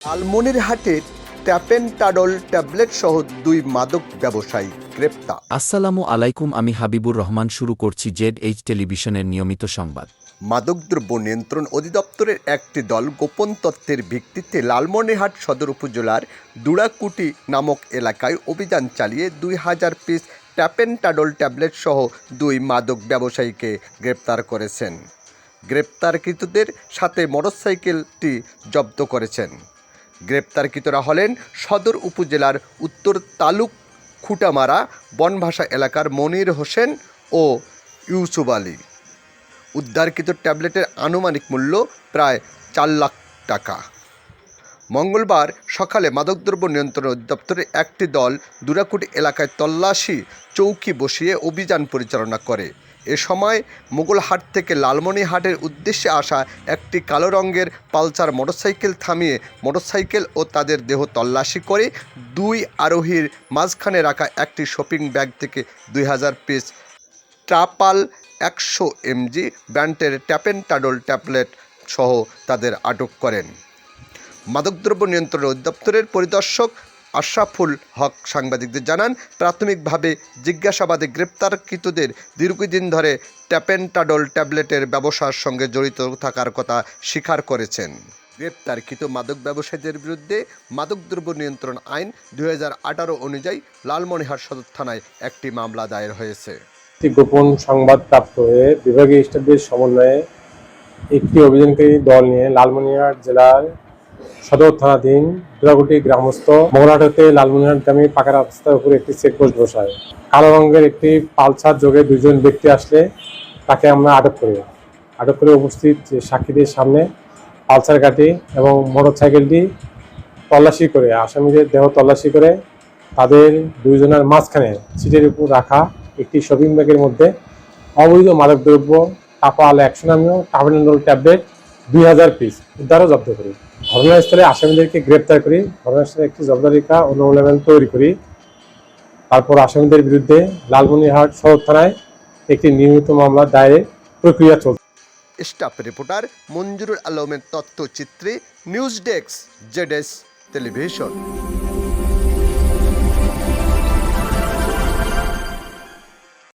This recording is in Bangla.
লালমনিরহাটের ট্যাপেন্টাডল ট্যাবলেট সহ ২ মাদক ব্যবসায়ী গ্রেপ্তার। আসসালামু আলাইকুম, আমি হাবিবুর রহমান। শুরু করছি ZH টেলিভিশনের নিয়মিত সংবাদ। মাদকদ্রব্য নিয়ন্ত্রণ অধিদপ্তরের একটি দল গোপন তথ্যের ভিত্তিতে লালমনিরহাট সদর উপজেলার দুড়াকুটি নামক এলাকায় অভিযান চালিয়ে ২,০০০ পিস ট্যাপেন্টাডল ট্যাবলেট সহ ২ মাদক ব্যবসায়ীকে গ্রেপ্তার করেছেন। গ্রেপ্তারকৃতদের সাথে মোটরসাইকেলটি জব্দ করেছেন। গ্রেপ্তারকৃতরা হলেন সদর উপজেলার উত্তর তালুক খুঁটামারা বনভাষা এলাকার মনির হোসেন ও ইউসুফ আলী। উদ্ধারকৃত ট্যাবলেটের আনুমানিক মূল্য প্রায় ৪ লাখ টাকা। মঙ্গলবার সকালে মাদকদ্রব্য নিয়ন্ত্রণ অধিদপ্তরের একটি দল দুড়াকুটি এলাকায় তল্লাশি চৌকি বসিয়ে অভিযান পরিচালনা করে। এ সময় মোগলহাট থেকে লালমনিরহাটের উদ্দেশ্যে আসা একটি কালো রঙের পালসার মোটরসাইকেল থামিয়ে মোটরসাইকেল ও তাদের দেহ তল্লাশি করে ২ আরোহীর মাঝখানে রাখা একটি শপিং ব্যাগ থেকে ২,০০০ পিস ট্রাপাল ১০০ mg ব্র্যান্ডের ট্যাপেন্টাডল ট্যাবলেট সহ তাদের আটক করেন। মাদকদ্রব্য নিয়ন্ত্রণ অধিদপ্তরের পরিদর্শক আশরাফুল হক সাংবাদিকদের জানান, প্রাথমিকভাবে জিজ্ঞাসাবাদে গ্রেপ্তারকৃতদের দীর্ঘদিন ধরে ট্যাপেন্টাডল ট্যাবলেটের ব্যবসার সঙ্গে জড়িত থাকার কথা স্বীকার করেছেন। গ্রেপ্তারকৃত মাদক ব্যবসায়ীদের বিরুদ্ধে মাদকদ্রব্য নিয়ন্ত্রণ আইন ২০১৮ অনুযায়ী লালমনিরহাট সদর থানায় একটি মামলা দায়ের হয়েছে। গোপন সংবাদ প্রাপ্ত হয়ে বিভাগীয় স্টাফদের সমন্বয়ে একটি অভিযানকারী দল নিয়ে লালমনিরহাট জেলার সদর থানাধীন দুড়াকুটি গ্রামস্থ মোগলহাট হতে লালমনিরহাটগামী পাকা রাস্তার উপরে একটি চেকপোস্ট বসায়। কালো রঙের একটি পালসার যোগে ২ জন ব্যক্তি আসলে তাকে আমরা আটক করে উপস্থিত সাক্ষীদের সামনে পালসার গাড়ি এবং মোটরসাইকেলটি তল্লাশি করে আসামিদের দেহ তল্লাশি করে তাদের ২ জনের মাঝখানে সিটের উপর রাখা একটি শপিং ব্যাগের মধ্যে অবৈধ মাদকদ্রব্য ট্রাপাল ১০০ নামীয় ট্যাপেন্টাডল ট্যাবলেট ২,০০০ পিস উদ্ধার ও জব্দ করি। ঘটনাস্থলে আসামিদেরকে গ্রেপ্তার করি। ঘটনাস্থলে একটি জব্দতালিকা অনুমোদন তৈরি করি। তারপর আসামিদের বিরুদ্ধে লালমনিরহাট সদর থানায় একটি নিয়মিত মামলা দায়েরের প্রক্রিয়া চলছে। স্টাফ রিপোর্টার মঞ্জুরুল আলমের তথ্যচিত্রে নিউজ ডেস্ক ZH টেলিভিশন।